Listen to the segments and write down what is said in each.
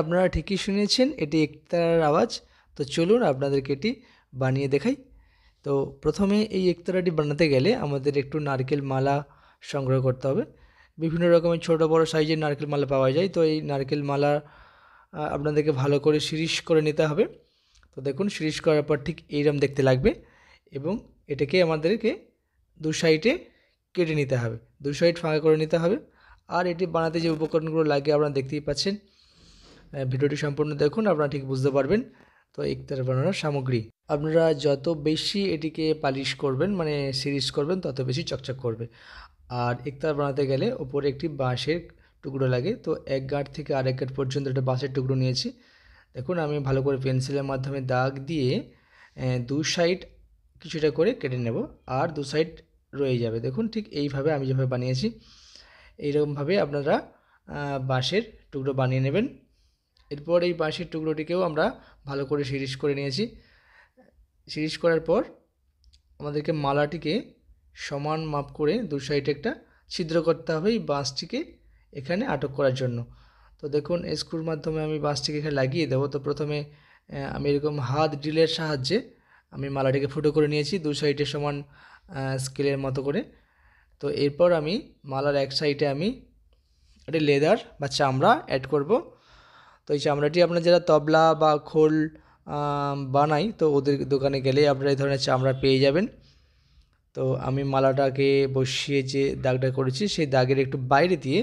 আপনারা ঠিকই শুনেছেন, এটি একতারার আওয়াজ। তো চলুন আপনাদেরকে এটি বানিয়ে দেখাই। তো প্রথমে এই একতারাটি বানাতে গেলে আমাদের একটু নারকেল মালা সংগ্রহ করতে হবে। বিভিন্ন রকমের ছোট বড় সাইজের নারকেল মালা পাওয়া যায়। তো এই নারকেল মালা আপনাদেরকে ভালো করে শিরিষ করে নিতে হবে। তো দেখুন, শিরিষ করার পর ঠিক এইরকম দেখতে লাগবে এবং এটাকে আমাদেরকে দু সাইডে কেটে নিতে হবে, দু সাইড ফাঁকা করে নিতে হবে। আর এটি বানাতে যে উপকরণগুলো লাগে আপনারা দেখতেই পাচ্ছেন। ভিডিওটি সম্পূর্ণ দেখুন, আপনারা ঠিক বুঝতে পারবেন। তো একতারা বানানোর সামগ্রী, আপনারা যত বেশি এটিকে পালিশ করবেন, মানে সিরিজ করবেন, তত বেশি চকচক করবে। আর একতারা বানাতে গেলে ওপরে একটি বাঁশের টুকরো লাগে। তো এক গাঁট থেকে আরেক গাঁট পর্যন্ত একটা বাঁশের টুকরো নিয়েছি। দেখুন, আমি ভালো করে পেন্সিলের মাধ্যমে দাগ দিয়ে দু সাইড কিছুটা করে কেটে নেব, আর দু সাইড রয়ে যাবে। দেখুন, ঠিক এইভাবে আমি যেভাবে বানিয়েছি এইরকমভাবে আপনারা বাঁশের টুকরো বানিয়ে নেবেন। এরপর এই বাঁশের টুকরোটিকেও আমরা ভালো করে সিরিজ করে নিয়েছি। সিরিজ করার পর আমাদেরকে মালাটিকে সমান মাপ করে দু সাইডে একটা ছিদ্র করতে হবে এই বাঁশটিকে এখানে আটক করার জন্য। তো দেখুন, স্ক্রুর মাধ্যমে আমি বাঁশটিকে এখানে লাগিয়ে দেবো। তো প্রথমে আমি এরকম হাত ড্রিলের সাহায্যে আমি মালাটিকে ফুটো করে নিয়েছি দু সাইডে সমান স্কেলের মতো করে। তো এরপর আমি মালার এক সাইডে আমি একটা লেদার বা চামড়া অ্যাড করব। তো এই চামড়াটি আপনারা যারা তবলা বা খোল বানাই, তো ওদের দোকানে গেলে আপনারা এই ধরনের চামড়া পেয়ে যাবেন। তো আমি মালাটাকে বসিয়ে যে দাগটা করেছি সেই দাগের একটু বাইরে দিয়ে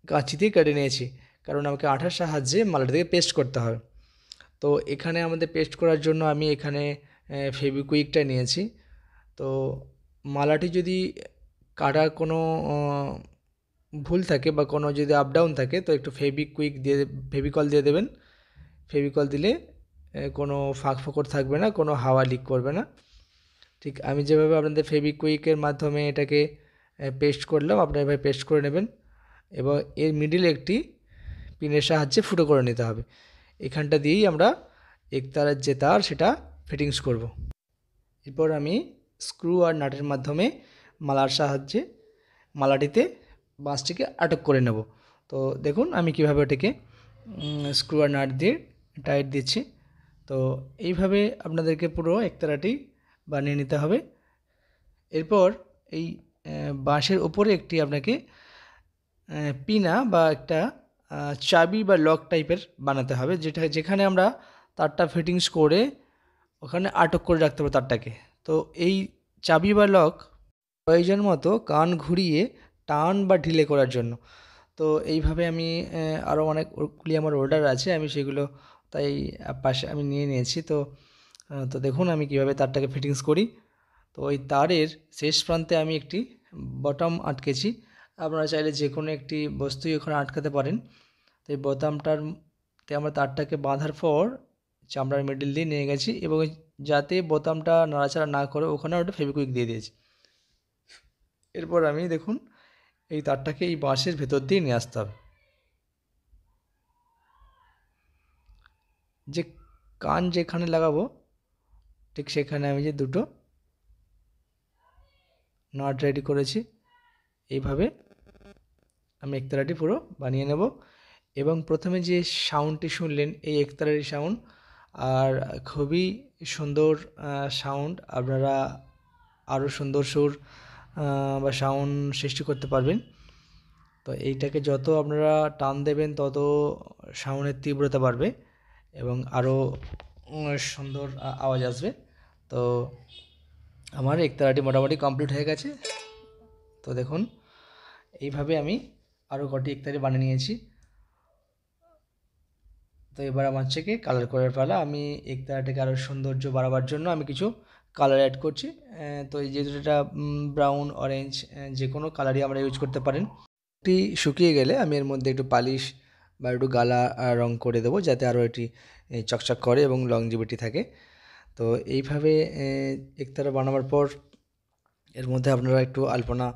কাঁচি দিয়ে কেটে নিয়েছি, কারণ আমাকে আঠার সাহায্যে মালাটাকে পেস্ট করতে হবে। তো এখানে আমাদের পেস্ট করার জন্য আমি এখানে ফেভিকুইকটা নিয়েছি। তো মালাটি যদি কাটার কোনো ভুল থাকে বা কোনো যদি আপ ডাউন থাকে, তো একটু ফেভিকল দিয়ে দেবেন। ফেভিকল দিলে কোনো ফাঁক ফোকর থাকবে না, কোনো হাওয়া লিক করবে না। ঠিক আমি যেভাবে আপনাদের ফেভিকুইকের মাধ্যমে এটাকে পেস্ট করলাম, আপনারা এভাবে পেস্ট করে নেবেন এবং এর মিডিলে একটি পিনের সাহায্যে ফুটো করে নিতে হবে। এখানটা দিয়েই আমরা একতারার যে তার সেটা ফিটিংস করব। এরপর আমি স্ক্রু আর নাটের মাধ্যমে মালার সাহায্যে মালাটিতে বাঁশটিকে আটক করে নেব। তো দেখুন আমি কীভাবে ওটাকে স্ক্রু আর নাট দিয়ে টাইট দিচ্ছি। তো এইভাবে আপনাদেরকে পুরো একতারাটি বানিয়ে নিতে হবে। এরপর এই বাঁশের ওপরে একটি আপনাকে পিনা বা একটা চাবি বা লক টাইপের বানাতে হবে, যেখানে আমরা তারটা ফিটিংস করে ওখানে আটক করে রাখতে হবে তারটাকে। তো এই চাবি বা লক প্রয়োজন মতো কান ঘুরিয়ে টান বা ঢিলে করার জন্য। তো এইভাবে আমি আরও অনেকগুলি আমার অর্ডার আছে, আমি সেগুলো তাই পাশে আমি নিয়ে নিয়েছি। তো দেখুন আমি কীভাবে তারটাকে ফিটিংস করি। তো ওই তারের শেষ প্রান্তে আমি একটি বটম আটকেছি। আপনারা চাইলে যে কোনো একটি বস্তুই ওখানে আটকাতে পারেন। তো এই বোতামটাতে আমরা তারটাকে বাঁধার পর চামড়ার মিডল দিয়ে নিয়ে গেছি এবং যাতে বোতামটা নাড়াচাড়া না করে ওখানে ওটা ফেভিকুইক দিয়ে দিয়েছি। এরপর আমি দেখুন এই তারটাকে এই বাঁশের ভেতর দিয়ে নিয়ে আসতে হবে। যে কান যেখানে লাগাবো ঠিক সেখানে আমি যে দুটো নাট রেডি করেছি, এইভাবে আমি একতারাটি পুরো বানিয়ে নেব। এবং প্রথমে যে সাউন্ডটি শুনলেন এই একতারারি সাউন্ড, আর খুবই সুন্দর সাউন্ড। আপনারা আরও সুন্দর সুর বা সাউন্ড সৃষ্টি করতে পারবেন। তো এইটাকে যত আপনারা টান দেবেন তত সাউন্ডের তীব্রতা বাড়বে এবং আরও সুন্দর আওয়াজ আসবে। তো আমার একতারাটি মোটামুটি কমপ্লিট হয়ে গেছে। তো দেখুন এইভাবে আমি আরও কটি একতারি বানিয়ে নিয়েছি। তো এবার আমার হচ্ছে কি কালার করার পালা। আমি একতারাটাকে আরও সৌন্দর্য বাড়াবার জন্য আমি কিছু কালার অ্যাড করছি। তো এই যেহেতু এটা ব্রাউন অরেঞ্জ যে কোনো কালারই আমরা ইউজ করতে পারেন। এটি শুকিয়ে গেলে আমি এর মধ্যে একটু পালিশ বা একটু গালা রং করে দেবো, যাতে আরও এটি চকচক করে এবং লংজিভিটি থাকে। তো এইভাবে একতারা বানাবার পর এর মধ্যে আপনারা একটু আলপনা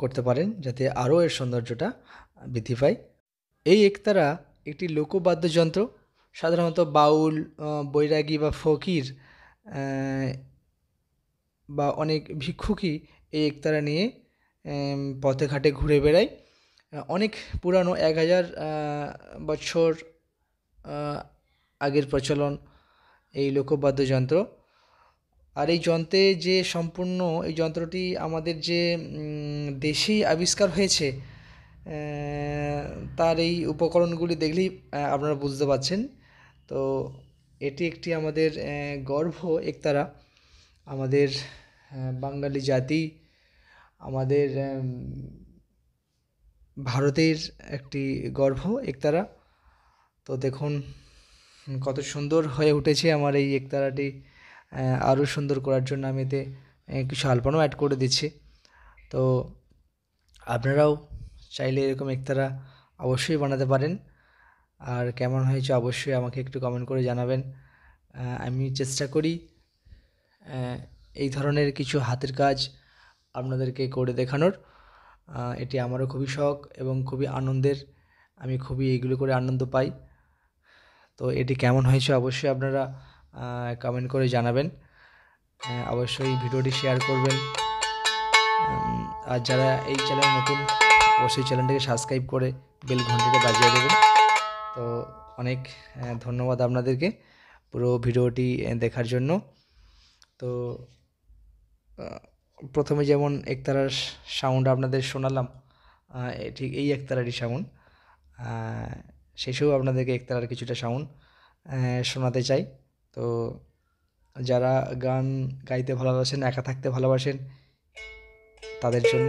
করতে পারেন, যাতে আরও এর সৌন্দর্যটা বৃদ্ধি পায়। এই একতারা একটি লোকবাদ্যযন্ত্র। সাধারণত বাউল, বৈরাগী বা ফকির বা অনেক ভিক্ষুকই এই একতারা নিয়ে পথে ঘাটে ঘুরে বেড়ায় অনেক পুরানো, 1000 বছর আগের প্রচলন এই লোকবাদ্যযন্ত্র। আর এই যন্ত্রে যে সম্পূর্ণ এই যন্ত্রটি আমাদের যে দেশেই আবিষ্কার হয়েছে, তার এই উপকরণগুলি দেখলেই আপনারা বুঝতে পারছেন। তো এটি একটি আমাদের গর্ব একতারা, আমাদের বাঙালি জাতি, আমাদের ভারতের একটি গর্ব একতারা। তো দেখুন কত সুন্দর হয়ে উঠেছে আমার এই একতারাটি। আরও সুন্দর করার জন্য আমি এতে কিছু আলপনাও অ্যাড করে দিচ্ছি। তো আপনারাও চাইলে এরকম একতারা অবশ্যই বানাতে পারেন। আর কেমন হয়েছে অবশ্যই আমাকে একটু কমেন্ট করে জানাবেন। আমি চেষ্টা করি এই ধরনের কিছু হাতের কাজ আপনাদেরকে করে দেখানোর। এটি আমারও খুবই শখ এবং খুবই আনন্দের। আমি খুবই এইগুলো করে আনন্দ পাই। তো এটি কেমন হয়েছে অবশ্যই আপনারা কমেন্ট করে জানাবেন। অবশ্যই ভিডিওটি শেয়ার করবেন। আর যারা এই চ্যানেল নতুন, অবশ্যই চ্যানেলটিকে সাবস্ক্রাইব করে বেল ঘন্টিটা বাজিয়ে দেবেন। তো অনেক ধন্যবাদ আপনাদেরকে পুরো ভিডিওটি দেখার জন্য। তো প্রথমে যেমন একতারার সাউন্ড আপনাদের শোনালাম, ঠিক এই একতারারই সাউন্ড, শেষেও আপনাদেরকে একতারার কিছুটা সাউন্ড শোনাতে চাই। তো যারা গান গাইতে ভালোবাসেন, একা থাকতে ভালোবাসেন, তাদের জন্য